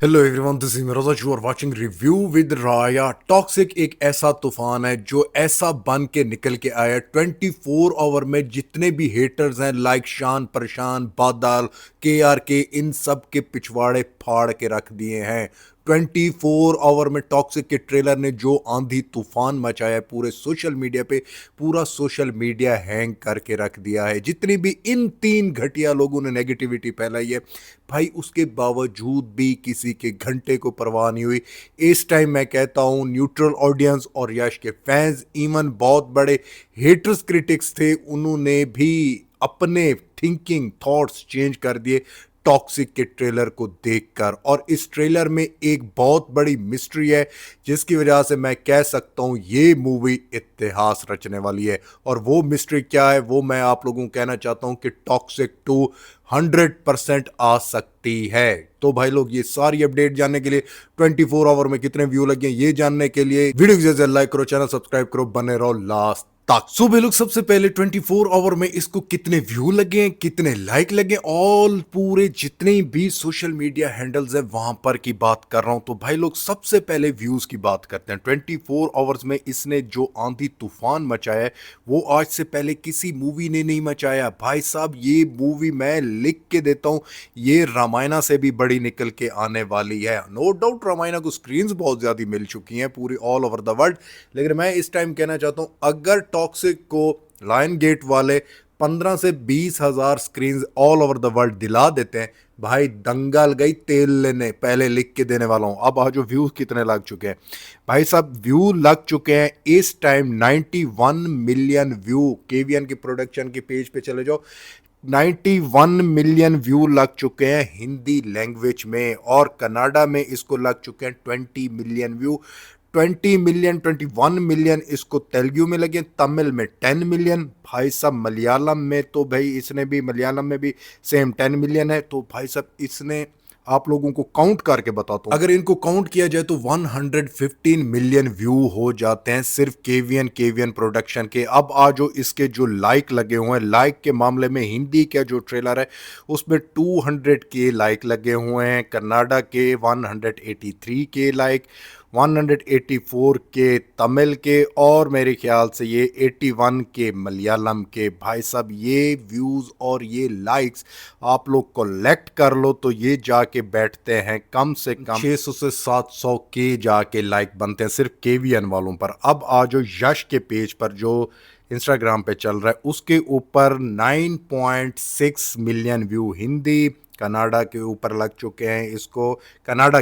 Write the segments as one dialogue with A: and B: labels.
A: Hello everyone, this is Miraj. You are watching review with Raya. Toxic एक ऐसा तूफान है जो ऐसा बन के निकल के आया 24 आवर में। जितने भी हेटर्स हैं लाइक शान, परेशान, बादल, के इन सब के पिछवाड़े फाड़ के रख दिए हैं। 24 आवर में टॉक्सिक के ट्रेलर ने जो आंधी तूफान मचाया है पूरे सोशल मीडिया पे, पूरा सोशल मीडिया हैंग करके रख दिया है। जितनी भी इन तीन घटिया लोगों ने नेगेटिविटी फैलाई है भाई, उसके बावजूद भी किसी के घंटे को परवाह नहीं हुई। इस टाइम मैं कहता हूं न्यूट्रल ऑडियंस और यश के फैंस, इवन बहुत बड़े हेटर्स, क्रिटिक्स थे, उन्होंने भी अपने थिंकिंग थॉट्स चेंज कर दिए टॉक्सिक के ट्रेलर को देखकर। और इस ट्रेलर में एक बहुत बड़ी मिस्ट्री है जिसकी वजह से मैं कह सकता हूं ये मूवी इतिहास रचने वाली है। और वो मिस्ट्री क्या है वो मैं आप लोगों को कहना चाहता हूं कि टॉक्सिक 2 100% आ सकती है। तो भाई लोग, ये सारी अपडेट जानने के लिए, 24 आवर में कितने व्यू लगे ये जानने के लिए वीडियो को लाइक करो, चैनल सब्सक्राइब करो, बने रहो लास्ट तक। सो भाई लोग, सबसे पहले 24 आवर में इसको कितने व्यू लगे, कितने लाइक लगे, ऑल पूरे जितने भी सोशल मीडिया हैंडल्स है वहां पर की बात कर रहा हूं। तो भाई लोग, सबसे पहले व्यूज की बात करते हैं। 24 आवर्स में इसने जो आंधी तूफान मचाया है वो आज से पहले किसी मूवी ने नहीं मचाया। भाई साहब, ये मूवी मैं लिख के देता हूं, ये रामायणा से भी बड़ी निकल के आने वाली है। नो डाउट रामायणा को स्क्रीन्स बहुत ज्यादा मिल चुकी हैं पूरी ऑल ओवर द वर्ल्ड, लेकिन मैं इस टाइम कहना चाहता हूं अगर टॉक्सिक को लायन गेट वाले 15 से 20 हजार screen all over the world दिला देते हैं, भाई दंगल गई तेल लेने। पहले लिख के देने वाला हूं। अब आज व्यूज कितने लग चुके हैं भाई साहब? व्यू लग चुके हैं इस टाइम 91 मिलियन व्यू। केवीएन की प्रोडक्शन के पेज पे चले जाओ, 91 मिलियन व्यू लग चुके हैं हिंदी लैंग्वेज में। और कनाडा में इसको लग चुके हैं 20 मिलियन व्यू। 20 मिलियन, 21 मिलियन इसको तेलुगु में लगे, तमिल में 10 मिलियन। भाई साहब मलयालम में तो भाई इसने भी, मलयालम में भी सेम 10 मिलियन है। तो भाई साहब इसने, आप लोगों को काउंट करके बताता हूं, अगर इनको काउंट किया जाए तो 115 मिलियन व्यू हो जाते हैं सिर्फ केवीएन प्रोडक्शन के। अब आज जो इसके जो लाइक लगे हुए हैं, लाइक के मामले में हिंदी का जो ट्रेलर है उसमें 200 के लाइक लगे हुए हैं, कन्नाडा के 183 के लाइक, 184 के तमिल के, और मेरे ख्याल से ये 81 के मलयालम के। भाई साहब ये व्यूज़ और ये लाइक्स आप लोग कलेक्ट कर लो तो ये जाके बैठते हैं कम से कम 600 से 700 के जाके लाइक बनते हैं सिर्फ केवीएन वालों पर। अब आज जो यश के पेज पर जो इंस्टाग्राम पे चल रहा है उसके ऊपर 9.6 मिलियन व्यू हिंदी, कनाडा के ऊपर लग चुके हैं इसको, कनाडा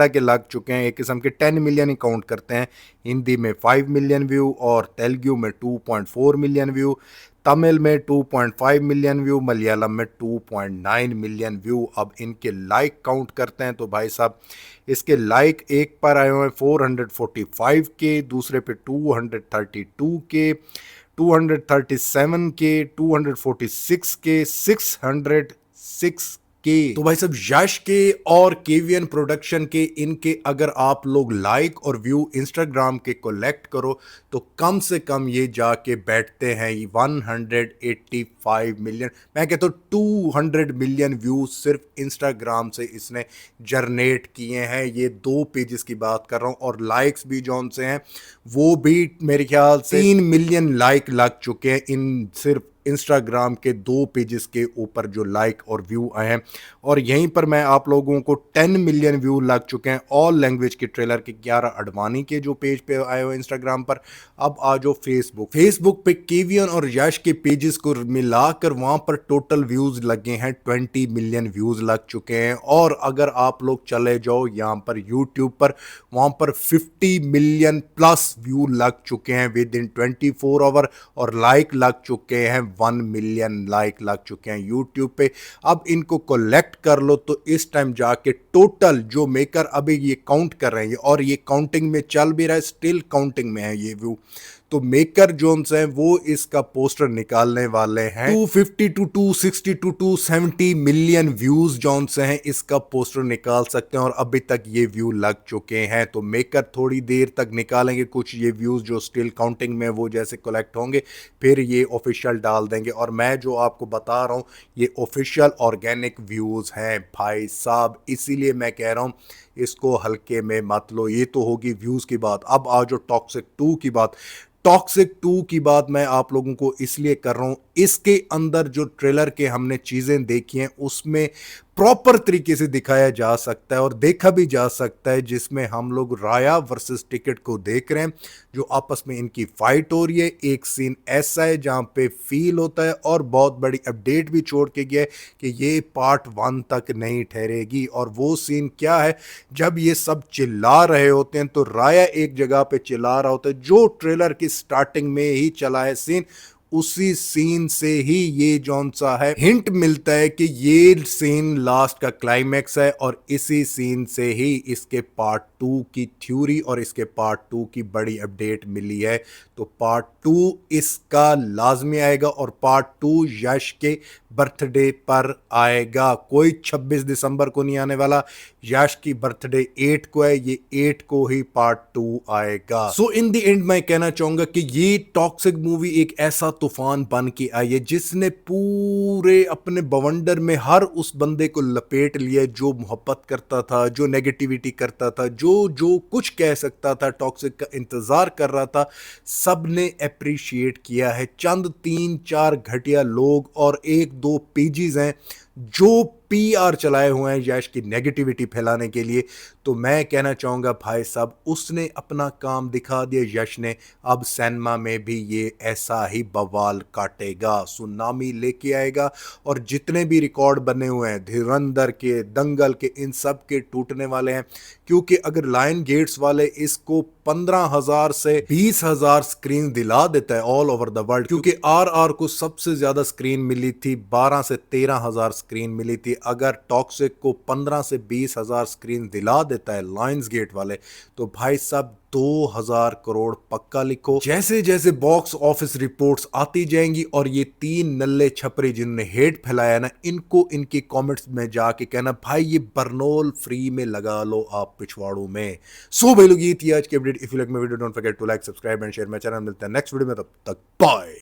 A: के लग चुके हैं, एक किस्म के 10 मिलियन ही काउंट करते हैं। हिंदी में 5 मिलियन व्यू और तेलुगु में 2.4 मिलियन व्यू, तमिल में 2.5 मिलियन व्यू, मलयालम में 2.9 मिलियन व्यू। अब इनके लाइक काउंट करते हैं तो भाई साहब इसके लाइक एक पर आए हुए हैं 445 के, दूसरे पे 232 के, 237 के, 246 के, 606 के। तो भाई साहब यश के और केवीएन प्रोडक्शन के, इनके अगर आप लोग लाइक और व्यू इंस्टाग्राम के कलेक्ट करो तो कम से कम ये जाके बैठते हैं 185 मिलियन। मैं कहता हूँ 200 मिलियन व्यू सिर्फ इंस्टाग्राम से इसने जनरेट किए हैं। ये 2 पेजेस की बात कर रहा हूँ। और लाइक्स भी जौन से हैं वो भी मेरे ख्याल से 3 मिलियन लाइक लग चुके हैं इन सिर्फ इंस्टाग्राम के 2 पेजेस के ऊपर जो लाइक और व्यू आए हैं। और यहीं पर मैं आप लोगों को 10 मिलियन व्यू लग चुके हैं ऑल लैंग्वेज के ट्रेलर के 11 अडवाणी के जो पेज पे आए हुए इंस्टाग्राम पर। अब आ जाओ फेसबुक पे केवीएन और यश के पेजेस को मिलाकर वहां पर टोटल व्यूज लगे हैं 20 मिलियन व्यूज लग चुके हैं। और अगर आप लोग चले जाओ यहाँ पर यूट्यूब पर, वहां पर 50 मिलियन प्लस व्यू लग चुके हैं विद इन 24 आवर। और लाइक लग चुके हैं 1 मिलियन लाइक लग चुके हैं यूट्यूब पे। अब इनको कलेक्ट कर लो तो इस टाइम जाके टोटल जो मेकर अभी ये काउंट कर रहे हैं, और ये काउंटिंग में चल भी रहा है, स्टिल काउंटिंग में है ये व्यू। तो मेकर जोन्स हैं वो इसका पोस्टर निकालने वाले हैं। 250 टू 260 टू 270 मिलियन व्यूज जोन्स हैं इसका पोस्टर निकाल सकते हैं और अभी तक ये व्यू लग चुके हैं। तो मेकर थोड़ी देर तक निकालेंगे कुछ ये व्यूज जो स्टिल काउंटिंग में वो जैसे कलेक्ट होंगे फिर ये ऑफिशियल डाल देंगे। और मैं जो आपको बता रहा हूँ ये ऑफिशियल ऑर्गेनिक व्यूज हैं भाई साहब, इसीलिए मैं कह रहा हूँ इसको हल्के में मत लो। ये तो होगी व्यूज की बात। अब आ जो टॉक्सिक 2 की बात। टॉक्सिक 2 की बात मैं आप लोगों को इसलिए कर रहा हूं, इसके अंदर जो ट्रेलर के हमने चीजें देखी हैं उसमें प्रॉपर तरीके से दिखाया जा सकता है और देखा भी जा सकता है, जिसमें हम लोग राया वर्सेस टिकट को देख रहे हैं जो आपस में इनकी फाइट हो रही है। एक सीन ऐसा है जहां पे फील होता है और बहुत बड़ी अपडेट भी छोड़ के गया है कि ये पार्ट 1 तक नहीं ठहरेगी। और वो सीन क्या है, जब ये सब चिल्ला रहे होते हैं तो राया एक जगह पे चिल्ला रहा होता है जो ट्रेलर की स्टार्टिंग में ही चला है सीन, उसी सीन से ही ये जौन सा है हिंट मिलता है कि ये सीन लास्ट का क्लाइमैक्स है और इसी सीन से ही इसके पार्ट 2 की थ्योरी और इसके पार्ट 2 की बड़ी अपडेट मिली है। तो पार्ट 2 इसका लाजमी आएगा और पार्ट 2 यश के बर्थडे पर आएगा। कोई 26 दिसंबर को नहीं आने वाला, यश की बर्थडे 8 को है, ये 8 को ही पार्ट 2 आएगा। सो इन द एंड मैं कहना चाहूंगा कि ये टॉक्सिक मूवी एक ऐसा तूफान बन के आई है जिसने पूरे अपने बवंडर में हर उस बंदे को लपेट लिया जो मोहब्बत करता था, जो नेगेटिविटी करता था, जो जो कुछ कह सकता था, टॉक्सिक का इंतजार कर रहा था, सब ने अप्रिशिएट किया है। चंद 3-4 घटिया लोग और 1-2 पेजीज हैं जो पीआर चलाए हुए हैं यश की नेगेटिविटी फैलाने के लिए। तो मैं कहना चाहूंगा भाई साहब उसने अपना काम दिखा दिया यश ने, अब सिनेमा में भी ये ऐसा ही बवाल काटेगा, सुनामी लेके आएगा और जितने भी रिकॉर्ड बने हुए हैं धुरंधर के, दंगल के, इन सब के टूटने वाले हैं। क्योंकि अगर लायन गेट्स वाले इसको 15,000 से 20,000 स्क्रीन दिला देता है ऑल ओवर द वर्ल्ड, क्योंकि आरआर को सबसे ज्यादा स्क्रीन मिली थी, 12 से 13,000 स्क्रीन मिली थी। अगर टॉक्सिक को 15 से 20,000 स्क्रीन दिला देता है लायंस गेट वाले तो भाई साहब 2,000 करोड़ पक्का लिखो। जैसे जैसे बॉक्स ऑफिस रिपोर्ट्स आती जाएंगी और ये 3 नल्ले छपरे जिन्होंने हेट फैलाया ना, इनको इनके कमेंट्स में जाके कहना भाई ये बर्नोल फ्री में लगा लो आप पिछवाड़ों में। सो भाई लोग ये थी आज की update. If you like my video don't forget to like, subscribe and share my channel. मिलते हैं नेक्स्ट वीडियो में, तब तक बाय।